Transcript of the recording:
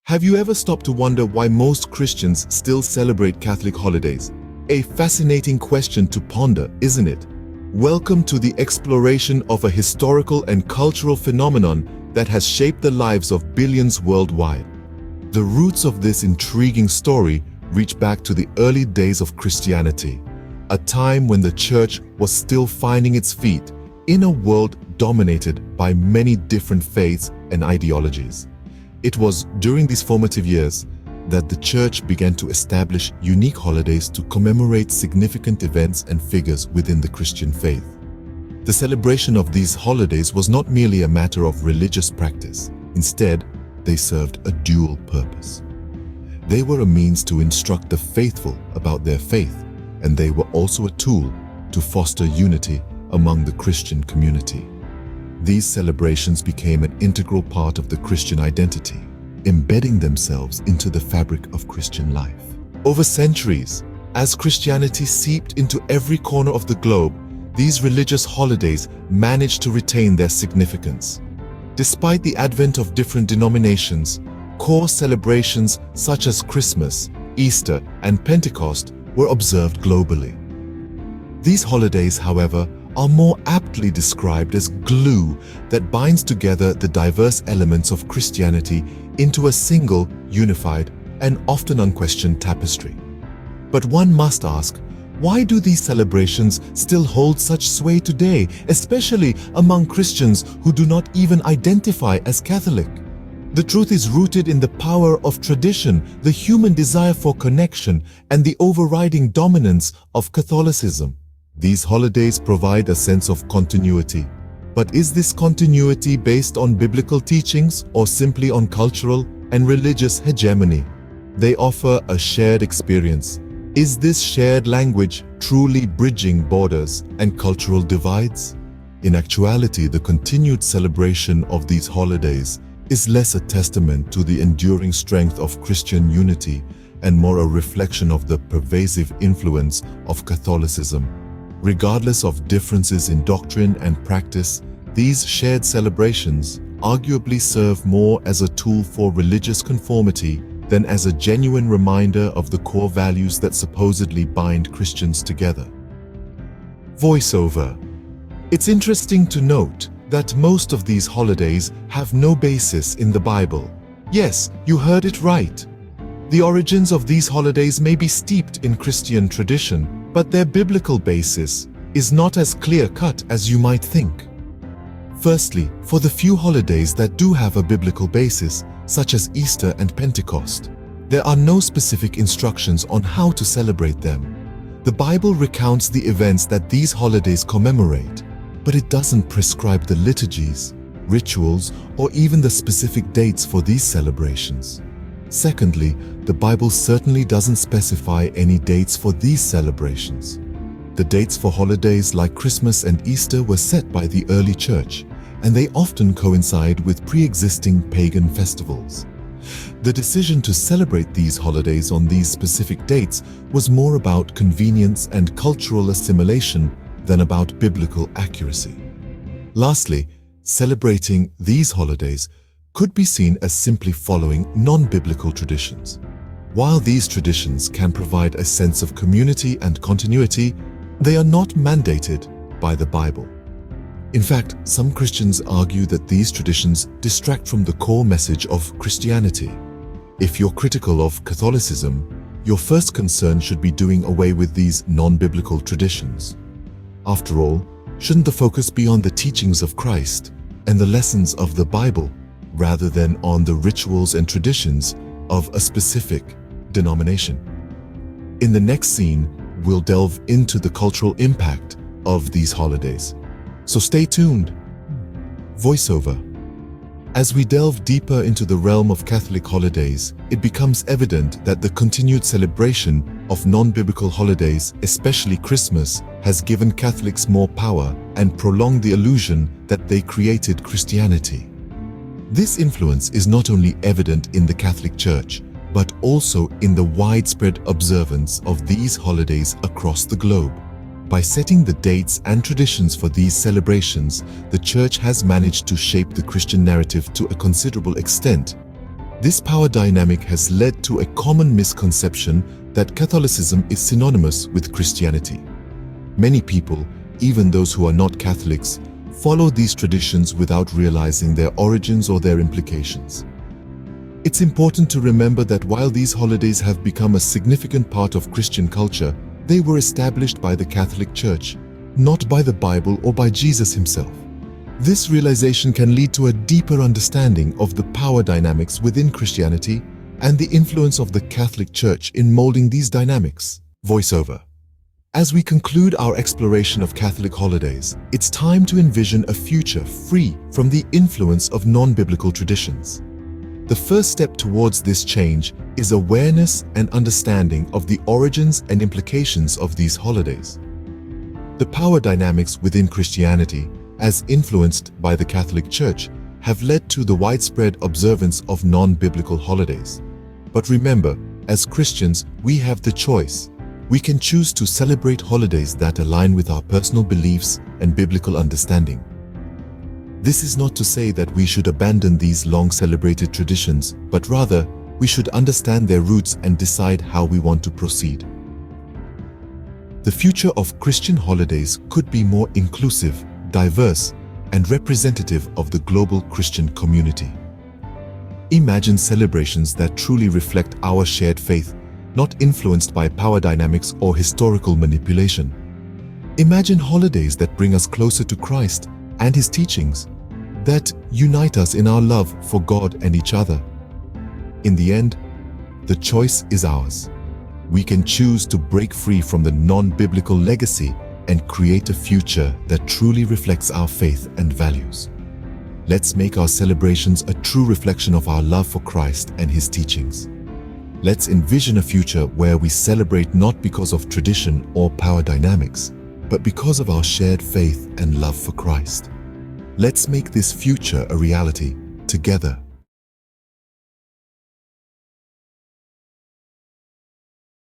Have you ever stopped to wonder why most Christians still celebrate Catholic holidays? A fascinating question to ponder, isn't it? Welcome to the exploration of a historical and cultural phenomenon that has shaped the lives of billions worldwide. The roots of this intriguing story reach back to the early days of Christianity, a time when the Church was still finding its feet in a world dominated by many different faiths and ideologies. It was during these formative years that the Church began to establish unique holidays to commemorate significant events and figures within the Christian faith. The celebration of these holidays was not merely a matter of religious practice. Instead, they served a dual purpose. They were a means to instruct the faithful about their faith, and they were also a tool to foster unity among the Christian community. These celebrations became an integral part of the Christian identity, embedding themselves into the fabric of Christian life. Over centuries, as Christianity seeped into every corner of the globe, these religious holidays managed to retain their significance. Despite the advent of different denominations, core celebrations such as Christmas, Easter, and Pentecost were observed globally. These holidays, however, are more aptly described as glue that binds together the diverse elements of Christianity into a single, unified, and often unquestioned tapestry. But one must ask, why do these celebrations still hold such sway today, especially among Christians who do not even identify as Catholic? The truth is rooted in the power of tradition, the human desire for connection, and the overriding dominance of Catholicism. These holidays provide a sense of continuity. But is this continuity based on biblical teachings or simply on cultural and religious hegemony? They offer a shared experience. Is this shared language truly bridging borders and cultural divides? In actuality, the continued celebration of these holidays is less a testament to the enduring strength of Christian unity and more a reflection of the pervasive influence of Catholicism. Regardless of differences in doctrine and practice, these shared celebrations arguably serve more as a tool for religious conformity than as a genuine reminder of the core values that supposedly bind Christians together. Voiceover. It's interesting to note that most of these holidays have no basis in the Bible. Yes, you heard it right. The origins of these holidays may be steeped in Christian tradition, but their biblical basis is not as clear-cut as you might think. Firstly, for the few holidays that do have a biblical basis, such as Easter and Pentecost, there are no specific instructions on how to celebrate them. The Bible recounts the events that these holidays commemorate, but it doesn't prescribe the liturgies, rituals, or even the specific dates for these celebrations. Secondly, the Bible certainly doesn't specify any dates for these celebrations. The dates for holidays like Christmas and Easter were set by the early church, and they often coincide with pre-existing pagan festivals. The decision to celebrate these holidays on these specific dates was more about convenience and cultural assimilation than about biblical accuracy. Lastly, celebrating these holidays could be seen as simply following non-biblical traditions. While these traditions can provide a sense of community and continuity, they are not mandated by the Bible. In fact, some Christians argue that these traditions distract from the core message of Christianity. If you're critical of Catholicism, your first concern should be doing away with these non-biblical traditions. After all, shouldn't the focus be on the teachings of Christ and the lessons of the Bible, rather than on the rituals and traditions of a specific denomination? In the next scene, we'll delve into the cultural impact of these holidays. So stay tuned. Voiceover. As we delve deeper into the realm of Catholic holidays, it becomes evident that the continued celebration of non-biblical holidays, especially Christmas, has given Catholics more power and prolonged the illusion that they created Christianity. This influence is not only evident in the Catholic Church, but also in the widespread observance of these holidays across the globe. By setting the dates and traditions for these celebrations, the Church has managed to shape the Christian narrative to a considerable extent. This power dynamic has led to a common misconception that Catholicism is synonymous with Christianity. Many people, even those who are not Catholics, follow these traditions without realizing their origins or their implications. It's important to remember that while these holidays have become a significant part of Christian culture, they were established by the Catholic Church, not by the Bible or by Jesus himself. This realization can lead to a deeper understanding of the power dynamics within Christianity and the influence of the Catholic Church in molding these dynamics. Voiceover. As we conclude our exploration of Catholic holidays, it's time to envision a future free from the influence of non-biblical traditions. The first step towards this change is awareness and understanding of the origins and implications of these holidays. The power dynamics within Christianity, as influenced by the Catholic Church, have led to the widespread observance of non-biblical holidays. But remember, as Christians, we have the choice. We can choose to celebrate holidays that align with our personal beliefs and biblical understanding. This is not to say that we should abandon these long-celebrated traditions, but rather, we should understand their roots and decide how we want to proceed. The future of Christian holidays could be more inclusive, diverse, and representative of the global Christian community. Imagine celebrations that truly reflect our shared faith, not influenced by power dynamics or historical manipulation. Imagine holidays that bring us closer to Christ and His teachings, that unite us in our love for God and each other. In the end, the choice is ours. We can choose to break free from the non-biblical legacy and create a future that truly reflects our faith and values. Let's make our celebrations a true reflection of our love for Christ and His teachings. Let's envision a future where we celebrate not because of tradition or power dynamics, but because of our shared faith and love for Christ. Let's make this future a reality together.